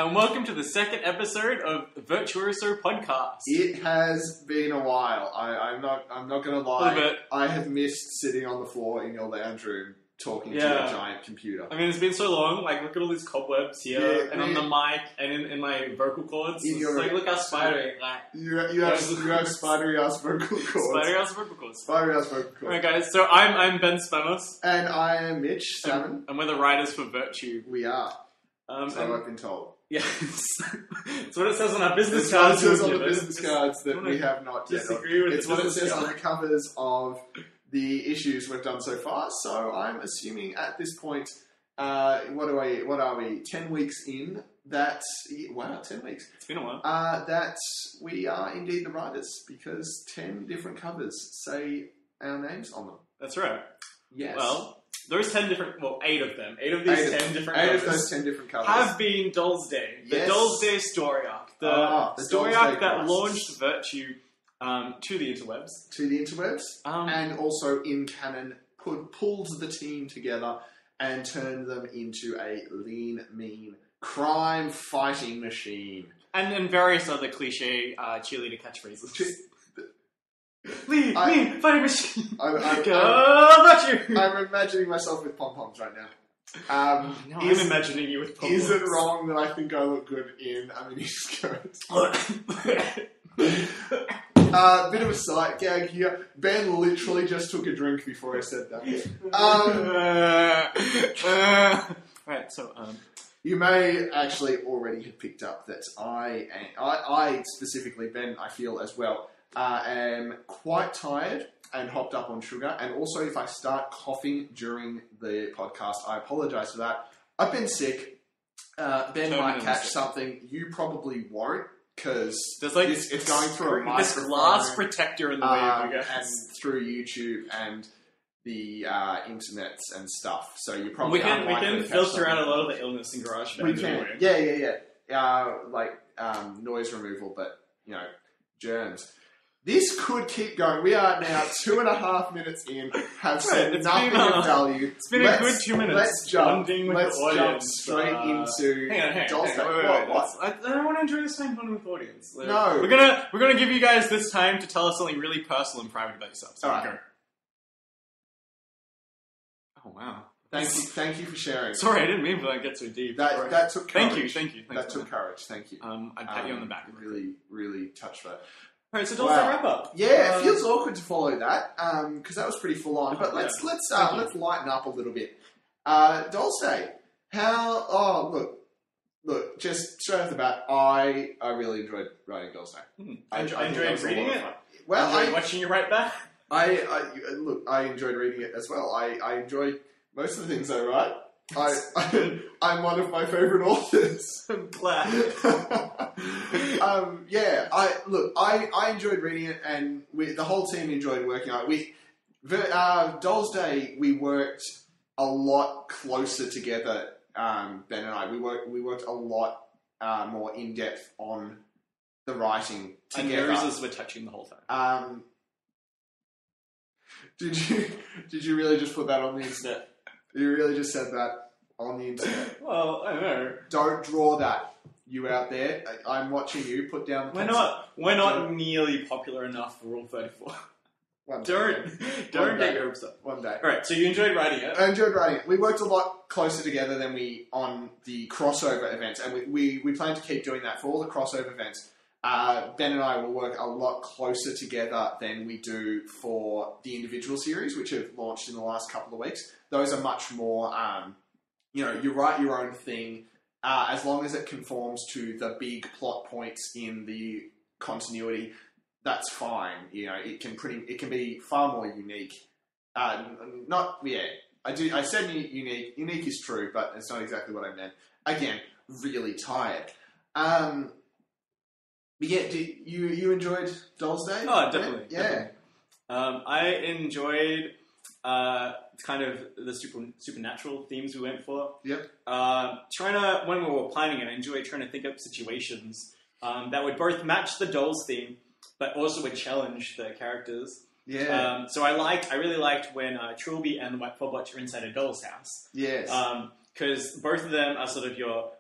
and welcome to the second episode of the Virtuoso podcast. It has been a while. I'm not going to lie. A little bit. I have missed sitting on the floor in your lounge room talking to a giant computer. I mean, it's been so long. Like, look at all these cobwebs here, and on the mic, and in my vocal cords. Like, look how spidery. Like, you have spidery-ass vocal cords. Spidery-ass vocal cords. Spidery-ass vocal cords. Alright, guys. So I'm Ben Spanos. And I am Mitch Salmon. And we're the writers for V.I.R.T.U.E. We are. So I've been told. Yes. It's what it says on our business cards. It's what it says on the business cards that we have not yet. Disagree with it's what it says on the covers of the issues we've done so far. So I'm assuming at this point, what are we? 10 weeks in. 10 weeks. It's been a while. That we are indeed the writers because 10 different covers say our names on them. That's right. Yes. Well, those 10 different, 8 of them. 8 of these 10 different covers. 8 of those 10 different covers have been Dollsday. The Dollsday story arc. The story arc that launched V.I.R.T.U.E. To the interwebs. To the interwebs. And also in canon pulled the team together and turned them into a lean, mean, crime-fighting machine. And various other cliche cheerleader catchphrases. Lean, fighting machine. I'm imagining myself with pom-poms right now. I'm imagining you with pom-poms. Is it wrong that I think I look good in a miniskirt? Bit of a sight gag here. Ben literally just took a drink before I said that. Right, so you may actually already have picked up that I specifically, Ben, I feel as well, am quite tired and hopped up on sugar. And also, if I start coughing during the podcast, I apologise for that. I've been sick. Ben might catch something. You probably won't. Because it's going through a microphone. This glass protector in the way, I guess. And through YouTube and the internets and stuff. So you probably we can filter out a lot of the illness in GarageBand. We can. Yeah. Like noise removal, but germs. This could keep going. We are now 2.5 minutes in. Have said nothing of value. It's been a good 2 minutes. Let's jump straight into Dollsday. I don't want to enjoy this time fun with the audience. No, we're gonna give you guys this time to tell us something really personal and private about yourself. So All right. Go. Oh wow! Thank you for sharing. Sorry, I didn't mean to get so deep. That took courage. Thank you. That took courage. Thank you. I'd pat you on the back. Really, really touched that. Alright, so Dollsday wrap up. Yeah, it feels awkward to follow that because that was pretty full on. But let's lighten up a little bit. Dollsday, how? Oh, look, just straight off the bat, I really enjoyed writing Dollsday. I enjoyed reading it. Well, I enjoyed watching you write back. I enjoyed reading it as well. I enjoy most of the things I write. I'm one of my favourite authors. I'm glad. I enjoyed reading it, and the whole team enjoyed working on it. Dollsday, we worked a lot closer together. Ben and I, we worked a lot more in depth on the writing together. And noses were touching the whole time. Did you really just put that on the internet? You really just said that on the internet. Well, I don't know. Don't draw that, you out there. I'm watching you. Put down the pencil. We're not nearly popular enough for Rule 34. Don't get your hopes up. One day. Alright, so you enjoyed writing it. I enjoyed writing it. We worked a lot closer together than we on the crossover events, and we plan to keep doing that for all the crossover events. Ben and I will work a lot closer together than we do for the individual series, which have launched in the last couple of weeks. Those are much more, you write your own thing, as long as it conforms to the big plot points in the continuity, that's fine. It can be far more unique. I said unique. Unique is true, but it's not exactly what I meant. Again, really tired. But yeah, you enjoyed Dollsday? Oh, definitely. Yeah. Definitely. I enjoyed kind of the supernatural themes we went for. Yep. When we were planning it, I enjoyed trying to think up situations that would both match the dolls theme, but also would challenge the characters. Yeah. So I really liked when Trilby and the White Fobbot are inside a doll's house. Yes. Because both of them are sort of your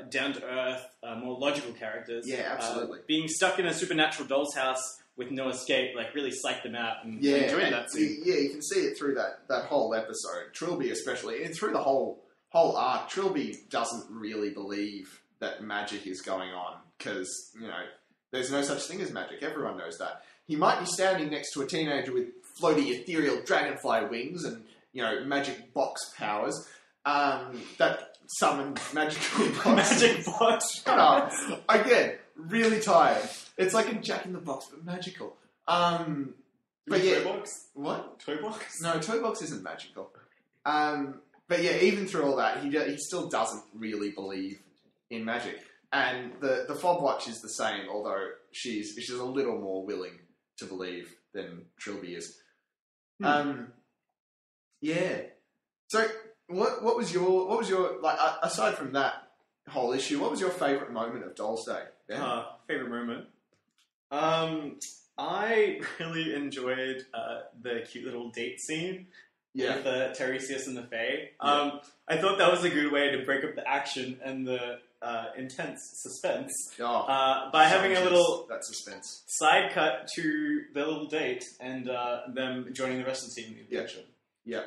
down to earth, more logical characters. Yeah, absolutely. Being stuck in a supernatural doll's house with no escape, like, really psyched them out, and I enjoyed that scene. You can see it through that whole episode. Trilby especially, and through the whole arc, Trilby doesn't really believe that magic is going on, because, you know, there's no such thing as magic. Everyone knows that. He might be standing next to a teenager with floaty ethereal dragonfly wings and, you know, magic box powers, that summon magical box. Magic box. Shut up. Again, really tired. It's like a Jack in the Box, but magical. But yeah, Toy box? What? Toy box? No, Toy Box isn't magical. But yeah, even through all that, he still doesn't really believe in magic. And the Fob Watch is the same, although she's a little more willing to believe than Trilby is. Yeah. So what was your like aside from that whole issue? What was your favourite moment of Dollsday? Yeah. Favorite moment. I really enjoyed the cute little date scene with Tiresias and the Fae. I thought that was a good way to break up the action and the intense suspense by having a little that suspense side cut to the little date and them joining the rest of the team in the adventure. Yeah.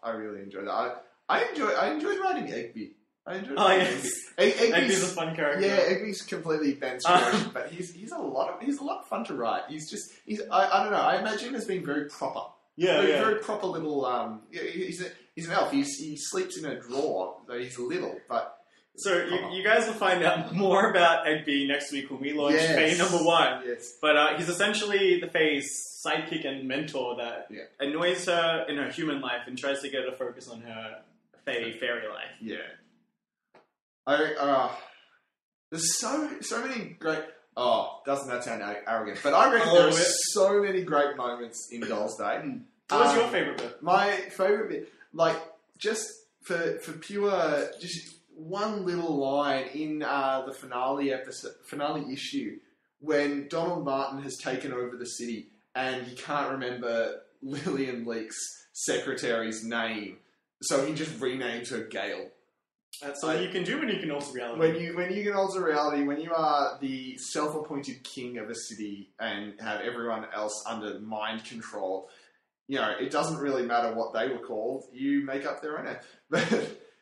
I really enjoyed that. I enjoyed writing Egby. I enjoyed. Oh yes, Egby's a fun character. Yeah, Egby's completely Ben's creation, but he's a lot of fun to write. I don't know. I imagine him as being very proper. Very proper little. He's an elf. He sleeps in a drawer, though he's little, but. So you guys will find out more about Egby next week when we launch Fae number 1. Yes. But he's essentially the Fae's sidekick and mentor that annoys her in her human life and tries to get her to focus on her fairy life. Yeah. There's so many great. Doesn't that sound arrogant? But I reckon there are so many great moments in Dollsday. What was your favourite bit? My favourite bit, like just for pure, just one little line in the finale issue, when Donald Martin has taken over the city and he can't remember Lillian Leake's secretary's name, so he just renames her Gale. That's something you can do, and you can alter reality. When you can alter reality, when you are the self-appointed king of a city and have everyone else under mind control, you know, it doesn't really matter what they were called. You make up their own name. But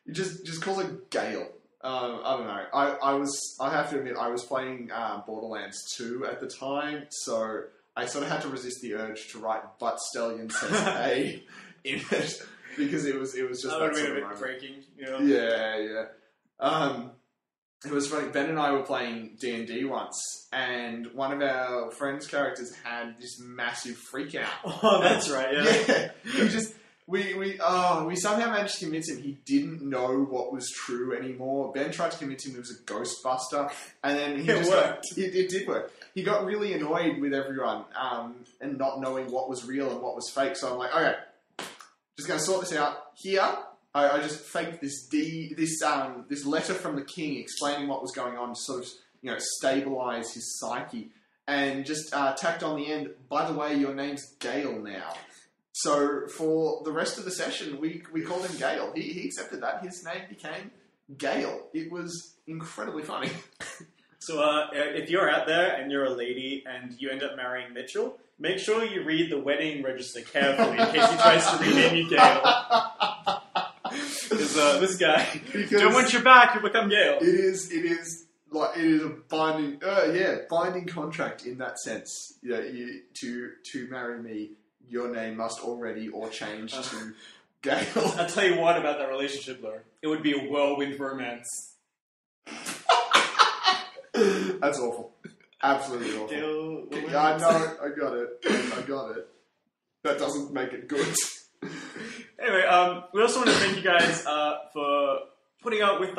you just call it Gale. I don't know. I have to admit, I was playing Borderlands 2 at the time, so I sort of had to resist the urge to write "But Stallion says A" in it. Because it was just that would sort have been of a bit breaking, you know? Yeah. It was funny. Ben and I were playing D&D once, and one of our friends' characters had this massive freak out. Oh, that's right. Yeah. We somehow managed to convince him he didn't know what was true anymore. Ben tried to convince him it was a Ghostbuster, and then it worked. It did work. He got really annoyed with everyone and not knowing what was real and what was fake. So I'm like, okay. Just going to sort this out here. I just faked this letter from the king explaining what was going on to sort of, you know, stabilize his psyche, and just tacked on the end. By the way, your name's Gale now. So for the rest of the session, we called him Gale. He accepted that. His name became Gale. It was incredibly funny. So if you're out there and you're a lady and you end up marrying Mitchell, make sure you read the wedding register carefully in case he tries to rename you Gale. Because this guy, don't want your back, you'll become Gale. It is a binding contract in that sense. You know, to marry me, your name must already or change to Gale. I'll tell you what about that relationship, though. It would be a whirlwind romance. That's awful. Absolutely awful. I know. I got it. That doesn't make it good. Anyway, we also want to thank you guys for putting out with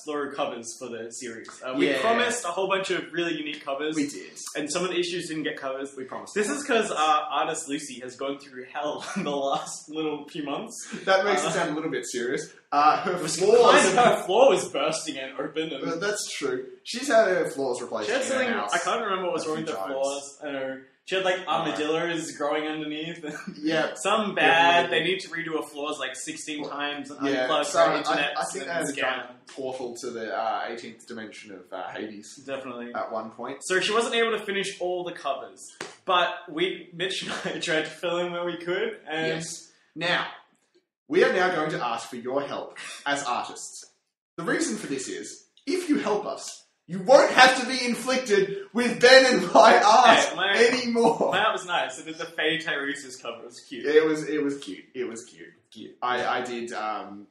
slow covers for the series. We promised a whole bunch of really unique covers. We did. And some of the issues didn't get covers. We promised. This is because artist Lucy has gone through hell in the last little few months. That makes it sound a little bit serious. Her floor was bursting and open. And that's true. She's had her floors replaced. She had something, I can't remember what was wrong with the floors. I know. She had like armadillos growing underneath. Yeah. Some bad. They need to redo her floors like 16 times and unplug her internet. I think there's a giant portal to the 18th dimension of Hades. Definitely. At one point. So she wasn't able to finish all the covers. But Mitch and I tried to fill in where we could. And yes. Now, we are now going to ask for your help as artists. The reason for this is, if you help us, you won't have to be inflicted with Ben and my art anymore. My art was nice. I did the Faye Tyrese's cover. It was cute. It was cute. It was cute. I did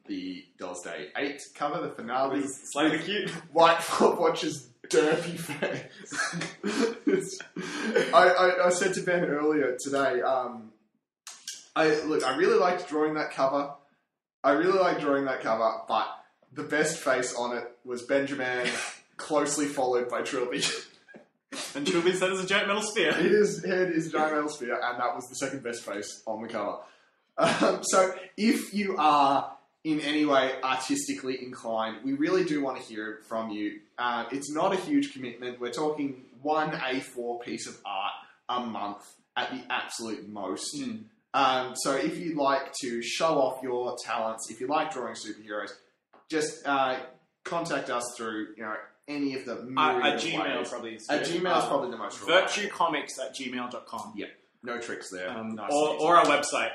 the Dollsday 8 cover, the finale. It was slightly cute. Whitefoot watches derpy face. I said to Ben earlier today, I really liked drawing that cover. But the best face on it was Benjamin, closely followed by Trilby. And Trilby's head is a giant metal sphere. His head is a giant metal sphere, and that was the second best face on the cover. So, if you are in any way artistically inclined, we really do want to hear from you. It's not a huge commitment. We're talking one A4 piece of art a month at the absolute most. So if you'd like to show off your talents, if you like drawing superheroes, just contact us through any of the myriad of Gmail ways. probably is good. Gmail is probably the most reliable. Virtuecomics@gmail.com. Yeah, no tricks there. Nice or our website,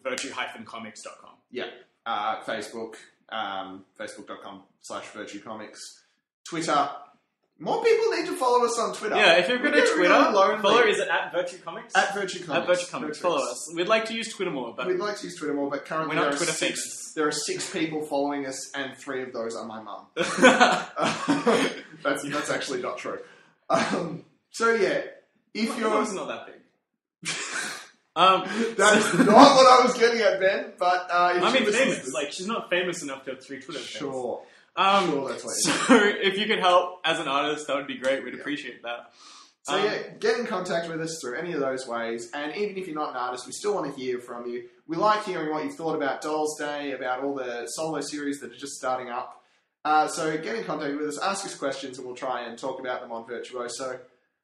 virtue-comics.com. Yeah, Facebook, facebook.com/virtuecomics. Twitter. More people need to follow us on Twitter. Yeah, if you're good at Twitter, follow is it at Virtue Comics? At Virtue Comics. At Virtue Comics. Follow us. We'd like to use Twitter more, but currently we're not Twitter famous. There are 6 people following us, and 3 of those are my mum. That's actually not true. So yeah, if you're not that big. That's not what I was getting at, Ben. But famous. Like, she's not famous enough to have 3 Twitter accounts. Sure. Sure, that's what so if you could help as an artist, that would be great. We'd appreciate that. So get in contact with us through any of those ways. And even if you're not an artist, we still want to hear from you. We like hearing what you've thought about Dollsday, about all the solo series that are just starting up. So get in contact with us, ask us questions, and we'll try and talk about them on Virtuoso.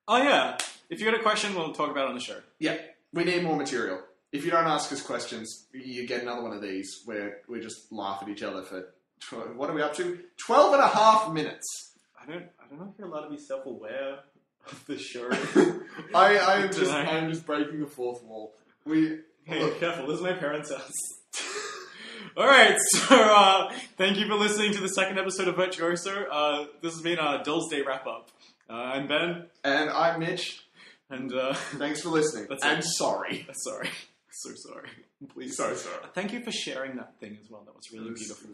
Oh yeah, if you got a question, we'll talk about it on the show. Yeah, we need more material. If you don't ask us questions, you get another one of these where we just laugh at each other for... What are we up to? 12 and a half minutes. I don't know if you're allowed to be self-aware of the show. I'm just breaking the fourth wall. Hey, careful, this is my parents' house. Alright, so thank you for listening to the second episode of Virtuoso. This has been our Dollsday wrap-up. I'm Ben. And I'm Mitch. And thanks for listening. Sorry. Sorry. So sorry. Please. So sorry. Thank you for sharing that thing as well. That was really beautiful.